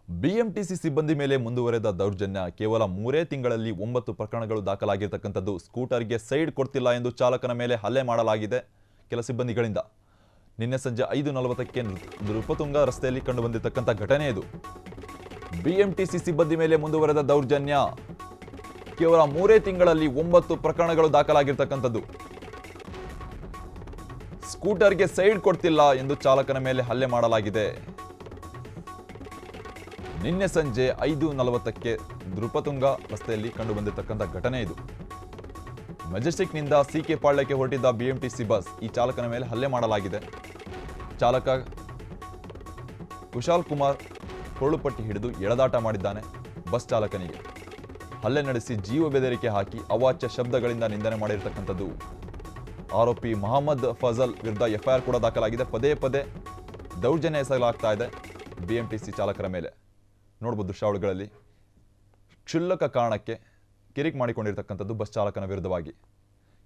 BMTC ಸಿಬ್ಬಂದಿ ಮೇಲೆ ಮುಂದುವರೆದ ದೌರ್ಜನ್ಯ ಕೇವಲ 3 ತಿಂಗಳಲ್ಲಿ 9 ಪ್ರಕರಣಗಳು ದಾಖಲಾಗಿರತಕ್ಕಂತದ್ದು ಸ್ಕೂಟರ್ಗೆ ಸೈಡ್ ಕೊಡ್ತಿಲ್ಲ ಎಂದು ಚಾಲಕನ ಮೇಲೆ ಹಲ್ಲೆ ಮಾಡಲಾಗಿದೆ ಕೆಲ ಸಿಬ್ಬಂದಿಗಳಿಂದ ನಿನ್ನೆ ಸಂಜೆ 5:40ಕ್ಕೆ ನೃಪತುಂಗ ರಸ್ತೆಯಲ್ಲಿ ಕಂಡುಬಂದಿರತಕ್ಕಂತ ಘಟನೆ ಇದು ಬಿಎಂಟಿಸಿ ಸಿಬ್ಬಂದಿ ಮೇಲೆ ಮುಂದುವರೆದ ದೌರ್ಜನ್ಯ ಕೇವಲ 3 ತಿಂಗಳಲ್ಲಿ 9 ಪ್ರಕರಣಗಳು ದಾಖಲಾಗಿರತಕ್ಕಂತದ್ದು ಸ್ಕೂಟರ್ಗೆ ಸೈಡ್ ಕೊಡ್ತಿಲ್ಲ ಎಂದು ಚಾಲಕನ ಮೇಲೆ ಹಲ್ಲೆ ಮಾಡಲಾಗಿದೆ ನಿನ್ನೆ ಸಂಜೆ 5:40ಕ್ಕೆ ನೃಪತುಂಗ ರಸ್ತೆಯಲ್ಲಿ ಕಂಡುಬಂದಿರತಕ್ಕಂತ ಘಟನೆ ಇದು ಮೆಜೆಸ್ಟಿಕ್ನಿಂದ ಸಿಕೆ ಪಾಳ್ಯಕ್ಕೆ ಹೊರಟಿದ್ದ ಬಿಎಂಟಿಸಿ ಬಸ್ ಈ ಚಾಲಕನ ಮೇಲೆ ಹಲ್ಲೆ ಮಾಡಲಾಗಿದೆ ಚಾಲಕ ಕುಶಾಲ್ ಕುಮಾರ್ ಕೊಳ್ಳುಪಟ್ಟಿ ಹಿಡಿದು ಎಳೆದಾಟ ಮಾಡಿದ್ದಾನೆ ಬಸ್ ಚಾಲಕನಿಗೆ ಹಲ್ಲೆ ನಡೆಸಿ ಜೀವ ಬೆದರಿಕೆ ಹಾಕಿ ಅವಾಚ್ಯ ಶಬ್ದಗಳಿಂದ ನಿಂದನೆ ಮಾಡಿರತಕ್ಕಂಥದ್ದು ಆರೋಪಿ ಮೊಹಮ್ಮದ್ ಫಜಲ್ ವಿರುದ್ಧ ಎಫ್ಐಆರ್ ಕೂಡ ದಾಖಲಾಗಿದೆ ಪದೇ ಪದೇ ದೌರ್ಜನ್ಯ ಎಸಗಲಾಗ್ತಾ ಇದೆ ಬಿಎಂಟಿಸಿ ಚಾಲಕರ ಮೇಲೆ ನೋಡಬಹುದು ದೃಶ್ಯಾವಳಿಗಳಲ್ಲಿ ಕ್ಷುಲ್ಲಕ ಕಾರಣಕ್ಕೆ ಕಿರಿಕ್ ಮಾಡಿಕೊಂಡಿರತಕ್ಕಂಥದ್ದು ಬಸ್ ಚಾಲಕನ ವಿರುದ್ಧವಾಗಿ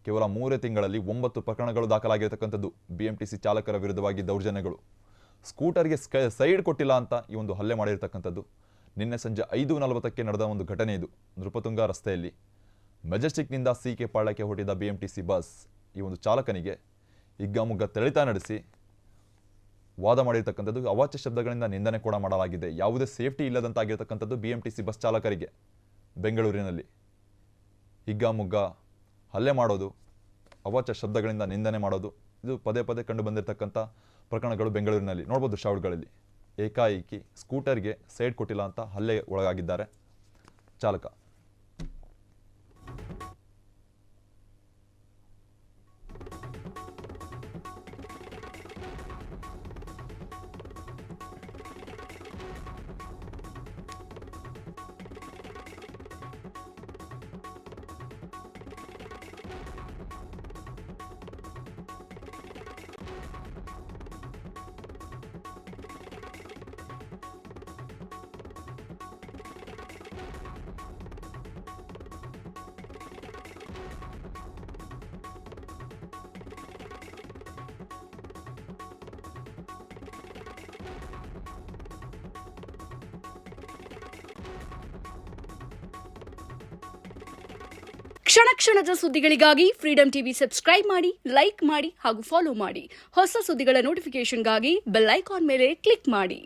ಕೇವಲ 3 ತಿಂಗಳಲ್ಲಿ 9 ಪ್ರಕರಣಗಳು ದಾಖಲಾಗಿರತಕ್ಕಂಥದ್ದು ಬಿಎಂಟಿಸಿ ಚಾಲಕರ ವಿರುದ್ಧವಾಗಿ ದೌರ್ಜನ್ಯಗಳು ಸ್ಕೂಟರ್ಗೆ ಸೈಡ್ ಕೊಟ್ಟಿಲ್ಲ ಅಂತ ಈ ಒಂದು ಹಲ್ಲೆ ಮಾಡಿರತಕ್ಕಂಥದ್ದು ನಿನ್ನೆ ಸಂಜೆ 5:40ಕ್ಕೆ ನಡೆದ ಒಂದು ಘಟನೆ ಇದು ನೃಪತುಂಗ ರಸ್ತೆಯಲ್ಲಿ ಮೆಜೆಸ್ಟಿಕ್ನಿಂದ ಸಿಕೆ ಪಾಳ್ಯಕ್ಕೆ ಹೊರಟಿದ್ದ ಬಿಎಂಟಿಸಿ ಬಸ್ ಈ ಒಂದು ಚಾಲಕನಿಗೆ ಹಿಗ್ಗಾಮುಗ್ಗ ತೆಳಿತ ನಡೆಸಿ ವಾದ ಮಾಡಿರತಕ್ಕಂಥದ್ದು ಅವಾಚ್ಯ ಶಬ್ದಗಳಿಂದ ನಿಂದನೆ ಕೂಡ ಮಾಡಲಾಗಿದೆ ಯಾವುದೇ ಸೇಫ್ಟಿ ಇಲ್ಲದಂತಾಗಿರತಕ್ಕಂಥದ್ದು ಬಿಎಂಟಿಸಿ ಬಸ್ ಚಾಲಕರಿಗೆ ಬೆಂಗಳೂರಿನಲ್ಲಿ ಹಿಗ್ಗಾಮುಗ್ಗ ಹಲ್ಲೆ ಮಾಡೋದು ಅವಾಚ್ಯ ಶಬ್ದಗಳಿಂದ ನಿಂದನೆ ಮಾಡೋದು ಇದು ಪದೇ ಪದೇ ಕಂಡು ಬಂದಿರತಕ್ಕಂಥ ಪ್ರಕರಣಗಳು ಬೆಂಗಳೂರಿನಲ್ಲಿ ನೋಡ್ಬೋದು ದೃಶ್ಯಾವಳಿಗಳಲ್ಲಿ ಏಕಾಏಕಿ ಸ್ಕೂಟರ್ಗೆ ಸೈಡ್ ಕೊಟ್ಟಿಲ್ಲ ಅಂತ ಹಲ್ಲೆ ಒಳಗಾಗಿದ್ದಾರೆ ಚಾಲಕ ಕ್ಷಣ ಕ್ಷಣದ ಸುದ್ದಿಗಳಿಗಾಗಿ ಫ್ರೀಡಂ ಟಿವಿ ಸಬ್ಸ್ಕ್ರೈಬ್ ಮಾಡಿ, ಲೈಕ್ ಮಾಡಿ ಹಾಗೂ ಫಾಲೋ ಮಾಡಿ. ಹೊಸ ಸುದ್ದಿಗಳ ನೋಟಿಫಿಕೇಶನ್ಗಾಗಿ ಬೆಲ್ ಐಕಾನ್ ಮೇಲೆ ಕ್ಲಿಕ್ ಮಾಡಿ.